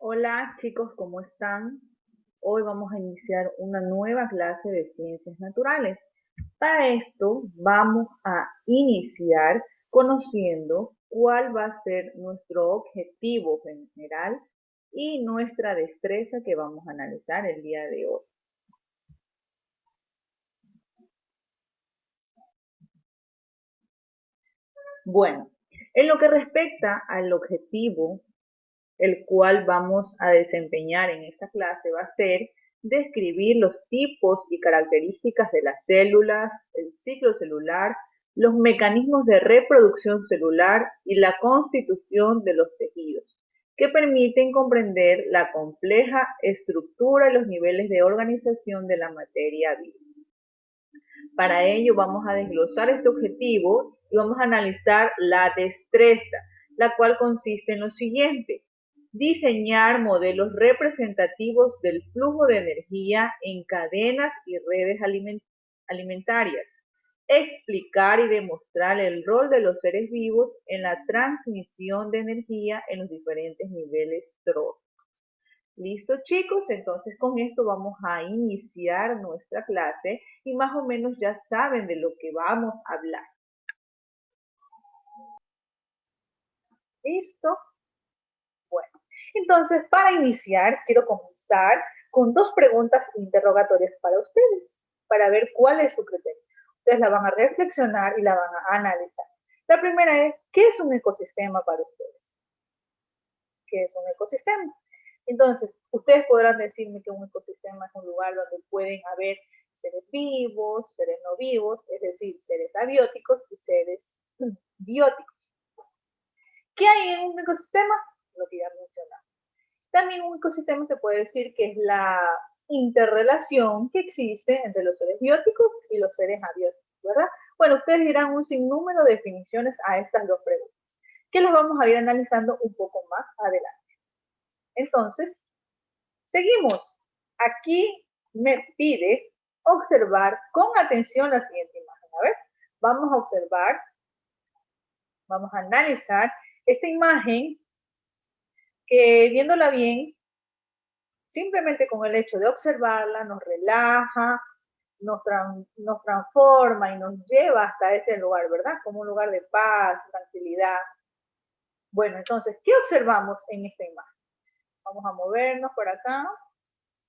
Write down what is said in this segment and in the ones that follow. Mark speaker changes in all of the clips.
Speaker 1: Hola chicos, ¿cómo están? Hoy vamos a iniciar una nueva clase de ciencias naturales. Para esto vamos a iniciar conociendo cuál va a ser nuestro objetivo general y nuestra destreza que vamos a analizar el día de hoy. Bueno, en lo que respecta al objetivo el cual vamos a desempeñar en esta clase va a ser describir los tipos y características de las células, el ciclo celular, los mecanismos de reproducción celular y la constitución de los tejidos, que permiten comprender la compleja estructura y los niveles de organización de la materia viva. Para ello vamos a desglosar este objetivo y vamos a analizar la destreza, la cual consiste en lo siguiente: diseñar modelos representativos del flujo de energía en cadenas y redes alimentarias, explicar y demostrar el rol de los seres vivos en la transmisión de energía en los diferentes niveles tróficos. Listo, chicos, entonces con esto vamos a iniciar nuestra clase y más o menos ya saben de lo que vamos a hablar. ¿Listo? Bueno, entonces para iniciar quiero comenzar con dos preguntas interrogatorias para ustedes, para ver cuál es su criterio. Ustedes la van a reflexionar y la van a analizar. La primera es, ¿qué es un ecosistema para ustedes? ¿Qué es un ecosistema? Entonces, ustedes podrán decirme que un ecosistema es un lugar donde pueden haber seres vivos, seres no vivos, es decir, seres abióticos y seres bióticos. ¿Qué hay en un ecosistema? Lo que ya mencionamos. También un ecosistema se puede decir que es la interrelación que existe entre los seres bióticos y los seres abióticos, ¿verdad? Bueno, ustedes dirán un sinnúmero de definiciones a estas dos preguntas, que las vamos a ir analizando un poco más adelante. Entonces, seguimos. Aquí me pide observar con atención la siguiente imagen. A ver, vamos a observar, vamos a analizar esta imagen que viéndola bien, simplemente con el hecho de observarla nos relaja, nos transforma y nos lleva hasta ese lugar, ¿verdad? Como un lugar de paz, tranquilidad. Bueno, entonces, ¿qué observamos en esta imagen? Vamos a movernos por acá.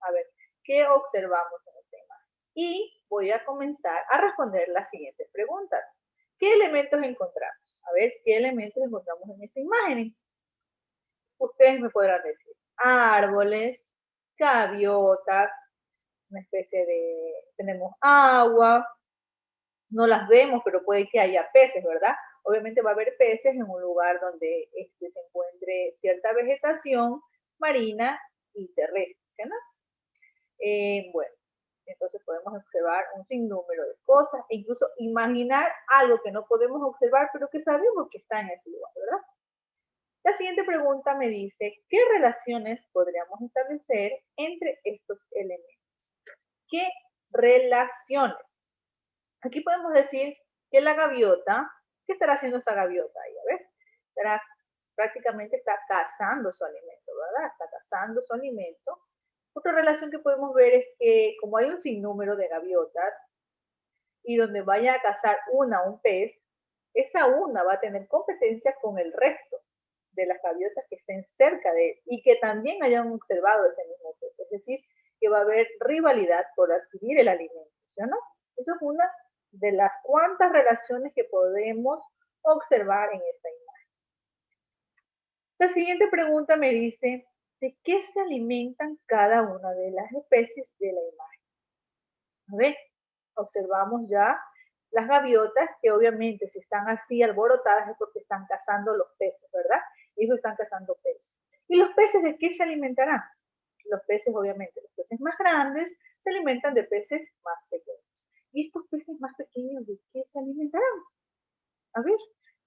Speaker 1: A ver, ¿qué observamos en esta imagen? Y voy a comenzar a responder las siguientes preguntas. ¿Qué elementos encontramos? A ver, ¿qué elementos encontramos en esta imagen? Ustedes me podrán decir árboles, gaviotas, una especie de, tenemos agua, no las vemos, pero puede que haya peces, ¿verdad? Obviamente va a haber peces en un lugar donde se encuentre cierta vegetación marina y terrestre, ¿no? Bueno, entonces podemos observar un sinnúmero de cosas e incluso imaginar algo que no podemos observar, pero que sabemos que está en ese lugar, ¿verdad? La siguiente pregunta me dice, ¿qué relaciones podríamos establecer entre estos elementos? ¿Qué relaciones? Aquí podemos decir que la gaviota, ¿qué estará haciendo esa gaviota ahí? A ver, estará, prácticamente está cazando su alimento, ¿verdad? Está cazando su alimento. Otra relación que podemos ver es que como hay un sinnúmero de gaviotas y donde vaya a cazar una un pez, esa una va a tener competencia con el resto de las gaviotas que estén cerca de él y que también hayan observado ese mismo pez. Es decir, que va a haber rivalidad por adquirir el alimento, ¿sí o no? Eso es una de las cuantas relaciones que podemos observar en esta imagen. La siguiente pregunta me dice, ¿de qué se alimentan cada una de las especies de la imagen? A ver, observamos ya las gaviotas que obviamente si están así alborotadas es porque están cazando los peces, ¿verdad? Ellos están cazando peces. ¿Y los peces de qué se alimentarán? Los peces, obviamente, los peces más grandes se alimentan de peces más pequeños. ¿Y estos peces más pequeños de qué se alimentarán? A ver,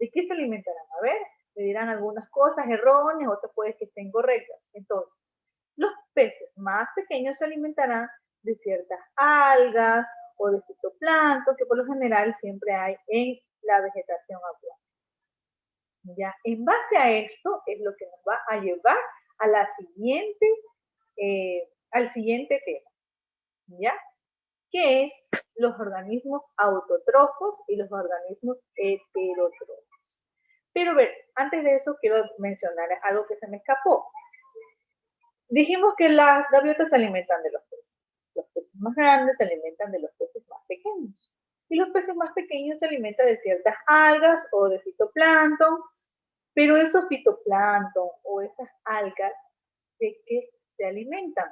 Speaker 1: ¿de qué se alimentarán? A ver, me dirán algunas cosas erróneas, otras puede que estén correctas. Entonces, los peces más pequeños se alimentarán de ciertas algas o de fitoplancton que por lo general siempre hay en la vegetación acuática. Ya, en base a esto es lo que nos va a llevar a la siguiente, al siguiente tema, ¿ya? Que es los organismos autotrófos y los organismos heterótrofos. Pero ver, antes de eso quiero mencionar algo que se me escapó. Dijimos que las gaviotas se alimentan de los peces. Los peces más grandes se alimentan de los peces más pequeños. Y los peces más pequeños se alimentan de ciertas algas o de fitoplancton, pero esos fitoplancton o esas algas, ¿de qué se alimentan?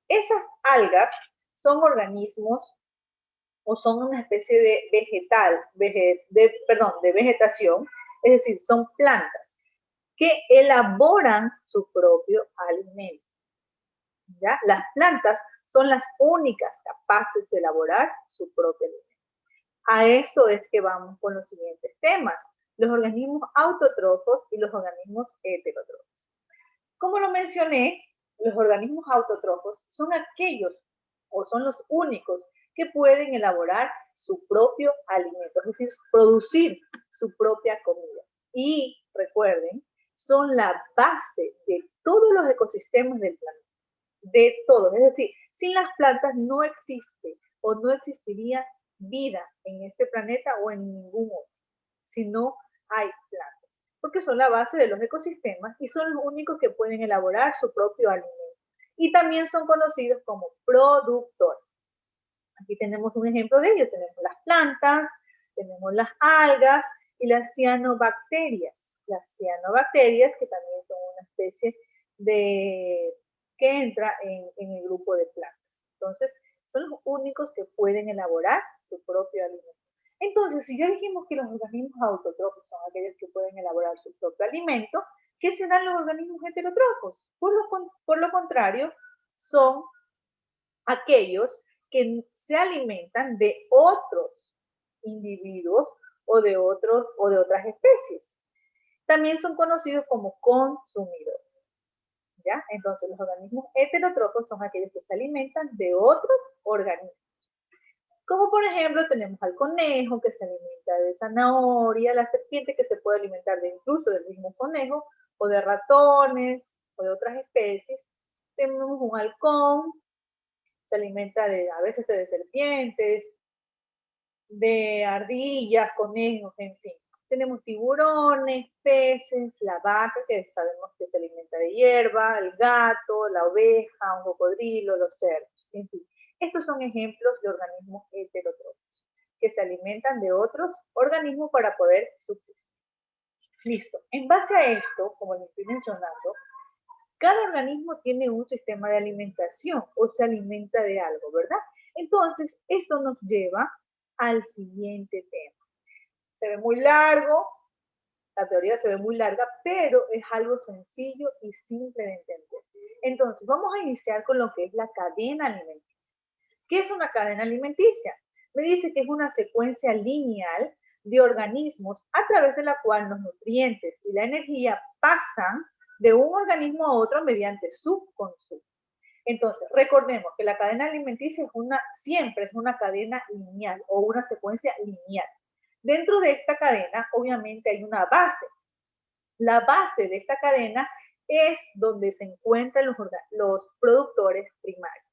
Speaker 1: Esas algas son organismos o son una especie de vegetal, de vegetación, es decir, son plantas que elaboran su propio alimento. ¿Ya? Las plantas son las únicas capaces de elaborar su propio alimento. A esto es que vamos con los siguientes temas, los organismos autotrófos y los organismos heterótrofos. Como lo mencioné, los organismos autotrófos son aquellos o son los únicos que pueden elaborar su propio alimento, es decir, producir su propia comida. Y recuerden, son la base de todos los ecosistemas del planeta, de todos. Es decir, sin las plantas no existe o no existiría vida en este planeta o en ningún otro, si no hay plantas, porque son la base de los ecosistemas y son los únicos que pueden elaborar su propio alimento. Y también son conocidos como productores. Aquí tenemos un ejemplo de ello. Tenemos las plantas, tenemos las algas y las cianobacterias. Las cianobacterias, que también son una especie de que entra en el grupo de plantas. Entonces, son los únicos que pueden elaborar su propio alimento. Entonces, si ya dijimos que los organismos autotrófos son aquellos que pueden elaborar su propio alimento, ¿qué serán los organismos heterótrofos? Por lo contrario, son aquellos que se alimentan de otros individuos o de otras especies. También son conocidos como consumidores. ¿Ya? Entonces, los organismos heterótrofos son aquellos que se alimentan de otros organismos. Como por ejemplo, tenemos al conejo que se alimenta de zanahoria, la serpiente que se puede alimentar de incluso del mismo conejo, o de ratones, o de otras especies. Tenemos un halcón, se alimenta a veces de serpientes, de ardillas, conejos, en fin. Tenemos tiburones, peces, la vaca, que sabemos que se alimenta de hierba, el gato, la oveja, un cocodrilo, los cerdos, en fin. Estos son ejemplos de organismos heterótrofos, que se alimentan de otros organismos para poder subsistir. Listo. En base a esto, como les estoy mencionando, cada organismo tiene un sistema de alimentación o se alimenta de algo, ¿verdad? Entonces, esto nos lleva al siguiente tema. Se ve muy largo, la teoría se ve muy larga, pero es algo sencillo y simple de entender. Entonces, vamos a iniciar con lo que es la cadena alimenticia. ¿Qué es una cadena alimenticia? Me dice que es una secuencia lineal de organismos a través de la cual los nutrientes y la energía pasan de un organismo a otro mediante su consumo. Entonces, recordemos que la cadena alimenticia siempre es una cadena lineal o una secuencia lineal. Dentro de esta cadena, obviamente, hay una base. La base de esta cadena es donde se encuentran los productores primarios.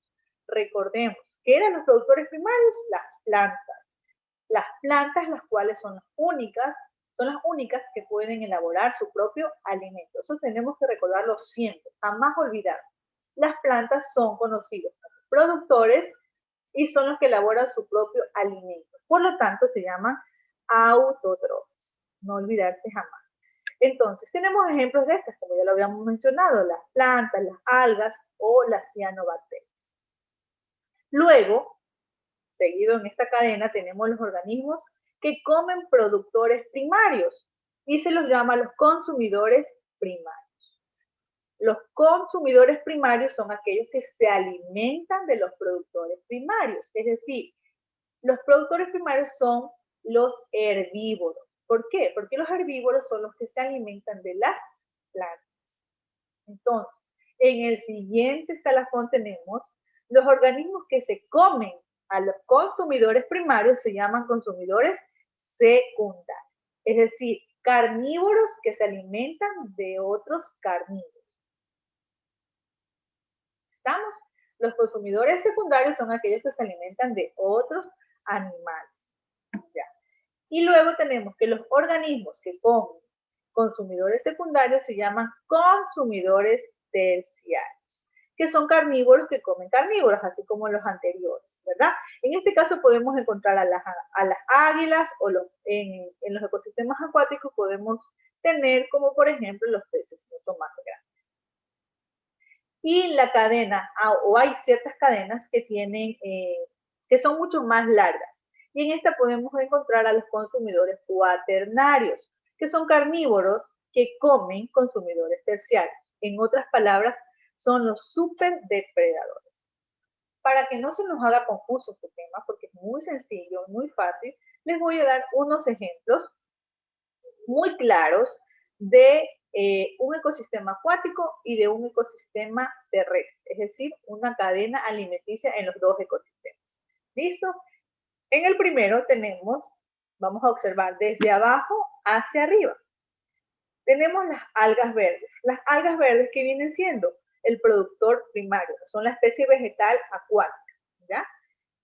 Speaker 1: Recordemos, ¿qué eran los productores primarios? Las plantas. Las plantas, las cuales son las únicas que pueden elaborar su propio alimento. Eso tenemos que recordarlo siempre, jamás olvidar. Las plantas son conocidos como productores y son los que elaboran su propio alimento. Por lo tanto, se llaman autótrofos. No olvidarse jamás. Entonces, tenemos ejemplos de estas, como ya lo habíamos mencionado, las plantas, las algas o las cianobacterias. Luego, seguido en esta cadena, tenemos los organismos que comen productores primarios y se los llama los consumidores primarios. Los consumidores primarios son aquellos que se alimentan de los productores primarios, es decir, los productores primarios son los herbívoros. ¿Por qué? Porque los herbívoros son los que se alimentan de las plantas. Entonces, en el siguiente escalafón tenemos los organismos que se comen a los consumidores primarios, se llaman consumidores secundarios. Es decir, carnívoros que se alimentan de otros carnívoros. ¿Estamos? Los consumidores secundarios son aquellos que se alimentan de otros animales. ¿Ya? Y luego tenemos que los organismos que comen consumidores secundarios se llaman consumidores terciarios, que son carnívoros que comen carnívoros, así como los anteriores, ¿verdad? En este caso podemos encontrar a las águilas o en los ecosistemas acuáticos podemos tener como por ejemplo los peces mucho más grandes. Y la cadena, o hay ciertas cadenas que tienen, que son mucho más largas. Y en esta podemos encontrar a los consumidores cuaternarios, que son carnívoros que comen consumidores terciarios. En otras palabras, son los superdepredadores. Para que no se nos haga confuso este tema, porque es muy sencillo, muy fácil, les voy a dar unos ejemplos muy claros de un ecosistema acuático y de un ecosistema terrestre, es decir, una cadena alimenticia en los dos ecosistemas. ¿Listo? En el primero tenemos, vamos a observar desde abajo hacia arriba. Tenemos las algas verdes. Las algas verdes que vienen siendo el productor primario, son la especie vegetal acuática, ¿ya?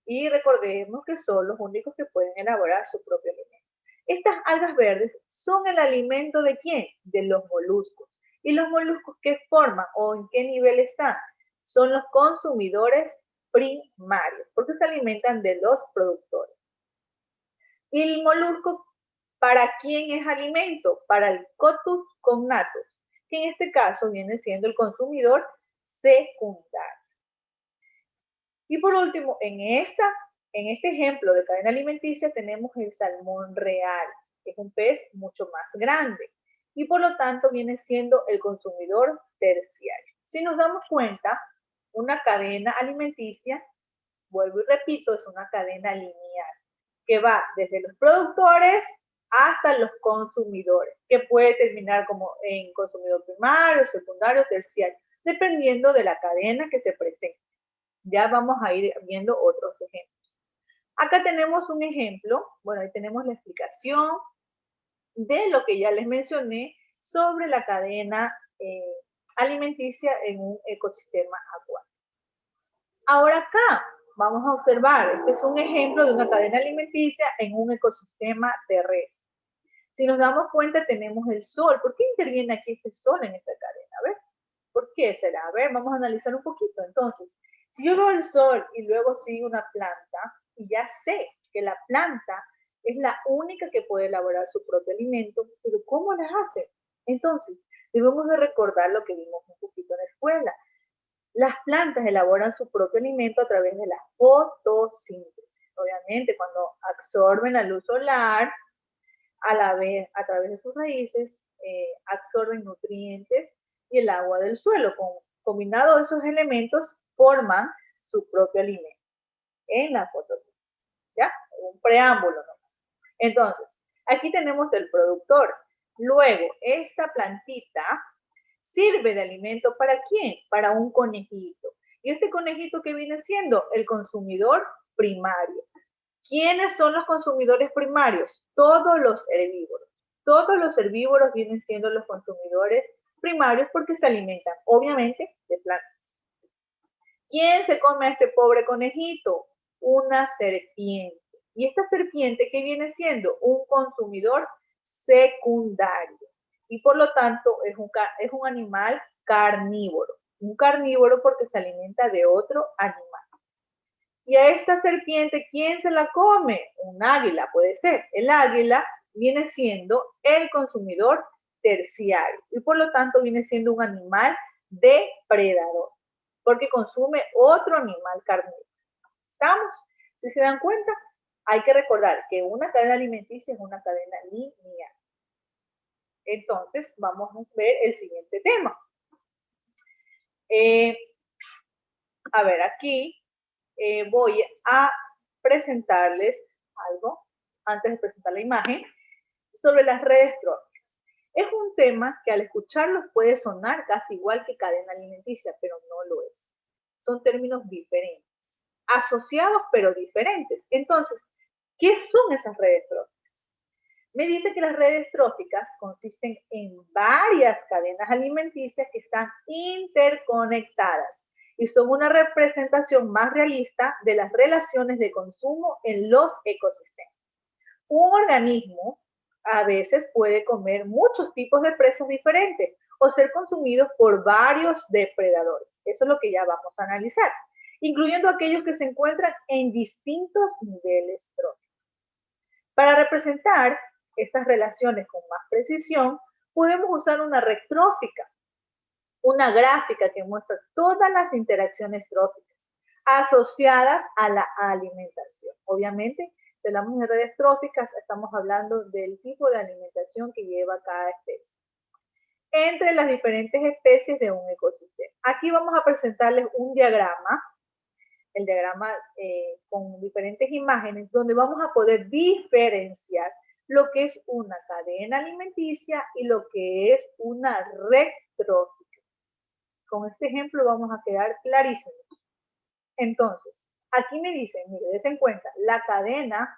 Speaker 1: Y recordemos que son los únicos que pueden elaborar su propio alimento. Estas algas verdes son el alimento ¿de quién? De los moluscos. ¿Y los moluscos qué forman o en qué nivel están? Son los consumidores primarios, porque se alimentan de los productores. ¿Y el molusco para quién es alimento? Para el Cotus cognatus, que en este caso viene siendo el consumidor secundario. Y por último, en este ejemplo de cadena alimenticia tenemos el salmón real, que es un pez mucho más grande y por lo tanto viene siendo el consumidor terciario. Si nos damos cuenta, una cadena alimenticia, vuelvo y repito, es una cadena lineal que va desde los productores hasta los consumidores, que puede terminar como en consumidor primario, secundario, terciario, dependiendo de la cadena que se presente. Ya vamos a ir viendo otros ejemplos. Acá tenemos un ejemplo, bueno, ahí tenemos la explicación de lo que ya les mencioné sobre la cadena alimenticia en un ecosistema acuático. Ahora acá vamos a observar, este es un ejemplo de una cadena alimenticia en un ecosistema terrestre. Si nos damos cuenta tenemos el sol. ¿Por qué interviene aquí este sol en esta cadena? A ver, ¿por qué será? A ver, vamos a analizar un poquito. Entonces, si yo veo el sol y luego sigo una planta, y ya sé que la planta es la única que puede elaborar su propio alimento, pero ¿cómo las hace? Entonces, debemos de recordar lo que vimos un poquito en la escuela. Las plantas elaboran su propio alimento a través de la fotosíntesis. Obviamente, cuando absorben la luz solar, a la vez, a través de sus raíces, absorben nutrientes y el agua del suelo. Combinados esos elementos, forman su propio alimento en la fotosíntesis. ¿Ya? Un preámbulo nomás. Entonces, aquí tenemos el productor. Luego, esta plantita sirve de alimento ¿para quién? Para un conejito. ¿Y este conejito qué viene siendo? El consumidor primario. ¿Quiénes son los consumidores primarios? Todos los herbívoros. Todos los herbívoros vienen siendo los consumidores primarios porque se alimentan, obviamente, de plantas. ¿Quién se come a este pobre conejito? Una serpiente. ¿Y esta serpiente qué viene siendo? Un consumidor secundario. Y por lo tanto es un animal carnívoro. Un carnívoro porque se alimenta de otro animal. Y a esta serpiente, ¿quién se la come? Un águila, puede ser. El águila viene siendo el consumidor terciario y por lo tanto viene siendo un animal depredador porque consume otro animal carnívoro. ¿Estamos? Si se dan cuenta, hay que recordar que una cadena alimenticia es una cadena lineal. Entonces, vamos a ver el siguiente tema. A ver, aquí voy a presentarles algo, antes de presentar la imagen, sobre las redes tróficas. Es un tema que al escucharlos puede sonar casi igual que cadena alimenticia, pero no lo es. Son términos diferentes, asociados pero diferentes. Entonces, ¿qué son esas redes tróficas? Me dice que las redes tróficas consisten en varias cadenas alimenticias que están interconectadas y son una representación más realista de las relaciones de consumo en los ecosistemas. Un organismo a veces puede comer muchos tipos de presas diferentes o ser consumidos por varios depredadores. Eso es lo que ya vamos a analizar, incluyendo aquellos que se encuentran en distintos niveles tróficos. Para representar estas relaciones con más precisión, podemos usar una red trófica, una gráfica que muestra todas las interacciones tróficas asociadas a la alimentación. Obviamente, si hablamos de redes tróficas, estamos hablando del tipo de alimentación que lleva cada especie entre las diferentes especies de un ecosistema. Aquí vamos a presentarles un diagrama, el diagrama con diferentes imágenes, donde vamos a poder diferenciar lo que es una cadena alimenticia y lo que es una red trófica. Con este ejemplo vamos a quedar clarísimos. Entonces, aquí me dicen, mire, des en cuenta, la cadena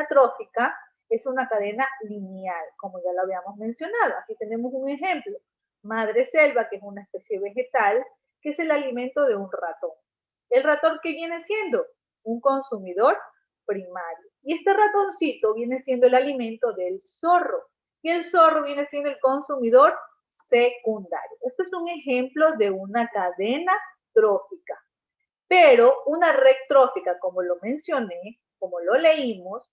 Speaker 1: trófica es una cadena lineal, como ya lo habíamos mencionado. Aquí tenemos un ejemplo. Madre selva, que es una especie vegetal, que es el alimento de un ratón. ¿El ratón qué viene siendo? Un consumidor primario. Y este ratoncito viene siendo el alimento del zorro. Y el zorro viene siendo el consumidor secundario. Esto es un ejemplo de una cadena trófica. Pero una red trófica, como lo mencioné, como lo leímos,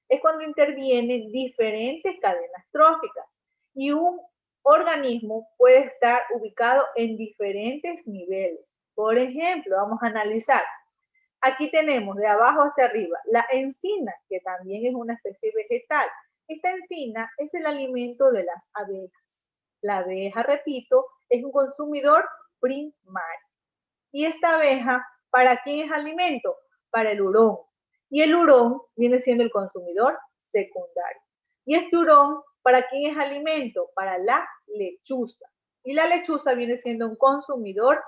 Speaker 1: es cuando intervienen diferentes cadenas tróficas y un organismo puede estar ubicado en diferentes niveles. Por ejemplo, vamos a analizar. Aquí tenemos de abajo hacia arriba la encina, que también es una especie vegetal. Esta encina es el alimento de las abejas. La abeja, repito, es un consumidor primario. Y esta abeja, ¿para quién es alimento? Para el hurón. Y el hurón viene siendo el consumidor secundario. Y este hurón, ¿para quién es alimento? Para la lechuza. Y la lechuza viene siendo un consumidor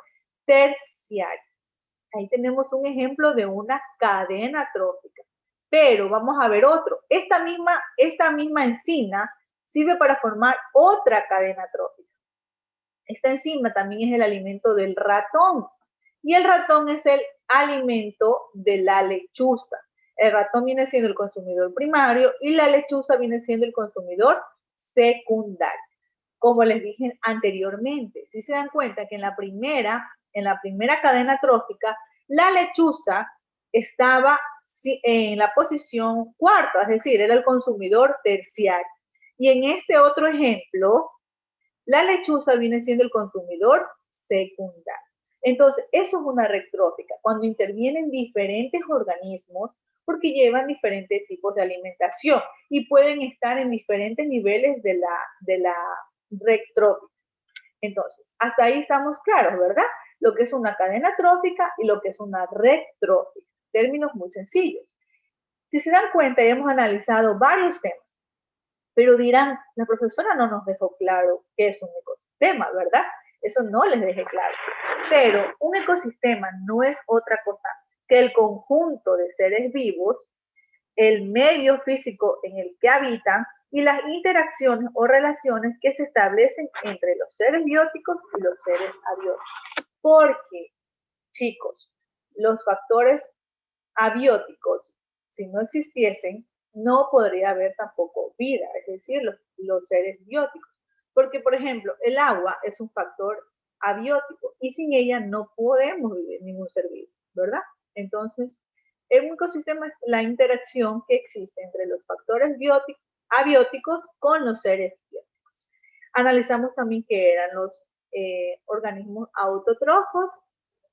Speaker 1: terciario. Ahí tenemos un ejemplo de una cadena trófica. Pero vamos a ver otro. Esta misma encina sirve para formar otra cadena trófica. Esta enzima también es el alimento del ratón. Y el ratón es el alimento de la lechuza. El ratón viene siendo el consumidor primario y la lechuza viene siendo el consumidor secundario. Como les dije anteriormente, si se dan cuenta que en la primera cadena trófica, la lechuza estaba en la posición cuarta, es decir, era el consumidor terciario. Y en este otro ejemplo, la lechuza viene siendo el consumidor secundario. Entonces, eso es una red trófica, cuando intervienen diferentes organismos porque llevan diferentes tipos de alimentación y pueden estar en diferentes niveles de la red trófica. Entonces, hasta ahí estamos claros, ¿verdad? Lo que es una cadena trófica y lo que es una red trófica. Términos muy sencillos. Si se dan cuenta, ya hemos analizado varios temas, pero dirán, la profesora no nos dejó claro qué es un ecosistema, ¿verdad? Eso no les dejé claro. Pero un ecosistema no es otra cosa que el conjunto de seres vivos, el medio físico en el que habitan y las interacciones o relaciones que se establecen entre los seres bióticos y los seres abióticos. Porque, chicos, los factores abióticos, si no existiesen, no podría haber tampoco vida, es decir, los seres bióticos. Porque, por ejemplo, el agua es un factor abiótico y sin ella no podemos vivir ningún ser vivo, ¿verdad? Entonces, en un ecosistema es la interacción que existe entre los factores abióticos con los seres bióticos. Analizamos también qué eran los organismos autótrofos,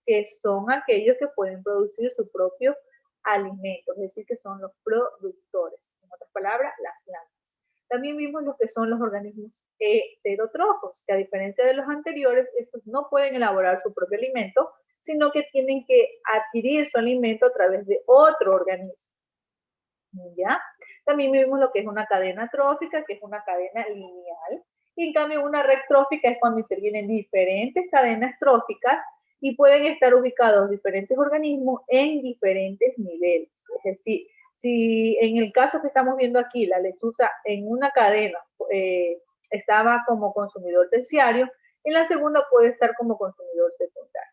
Speaker 1: que son aquellos que pueden producir su propio alimento, es decir, que son los productores, en otras palabras, las plantas. También vimos lo que son los organismos heterótrofos, que a diferencia de los anteriores, estos no pueden elaborar su propio alimento, sino que tienen que adquirir su alimento a través de otro organismo. ¿Ya? También vimos lo que es una cadena trófica, que es una cadena lineal, y en cambio una red trófica es cuando intervienen diferentes cadenas tróficas y pueden estar ubicados diferentes organismos en diferentes niveles. Es decir, si en el caso que estamos viendo aquí, la lechuza en una cadena estaba como consumidor terciario, En la segunda puede estar como consumidor secundario.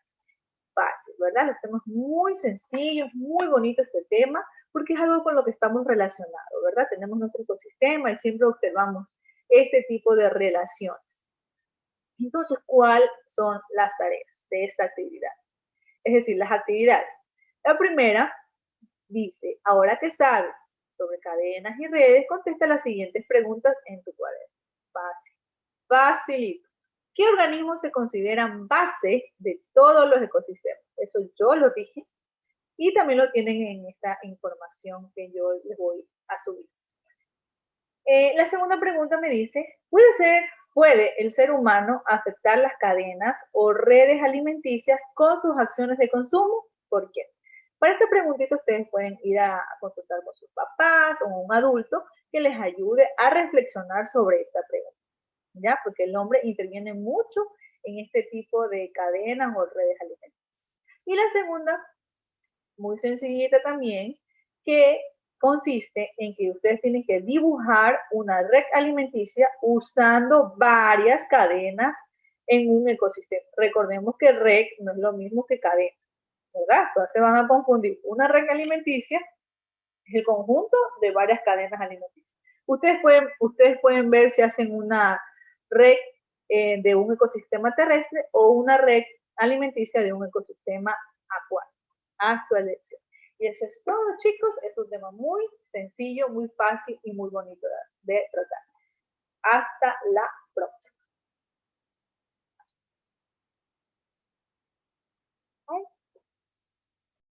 Speaker 1: Fácil, ¿verdad? Los temas muy sencillos, muy bonito este tema, porque es algo con lo que estamos relacionados, ¿verdad? Tenemos nuestro ecosistema y siempre observamos este tipo de relaciones. Entonces, ¿cuáles son las tareas de esta actividad? Es decir, las actividades. La primera dice, ahora que sabes sobre cadenas y redes, contesta las siguientes preguntas en tu cuaderno. Fácil, facilito. ¿Qué organismos se consideran base de todos los ecosistemas? Eso yo lo dije y también lo tienen en esta información que yo les voy a subir. La segunda pregunta me dice, ¿puede el ser humano afectar las cadenas o redes alimenticias con sus acciones de consumo? ¿Por qué? Para esta preguntita ustedes pueden ir a consultar con sus papás o un adulto que les ayude a reflexionar sobre esta pregunta, ¿ya? Porque el hombre interviene mucho en este tipo de cadenas o redes alimenticias. Y la segunda, muy sencillita también, que consiste en que ustedes tienen que dibujar una red alimenticia usando varias cadenas en un ecosistema. Recordemos que red no es lo mismo que cadena, ¿verdad? Entonces se van a confundir. Una red alimenticia es el conjunto de varias cadenas alimenticias. Ustedes pueden ver si hacen una red de un ecosistema terrestre o una red alimenticia de un ecosistema acuático, a su elección. Y eso es todo, chicos. Es un tema muy sencillo, muy fácil y muy bonito de tratar. Hasta la próxima.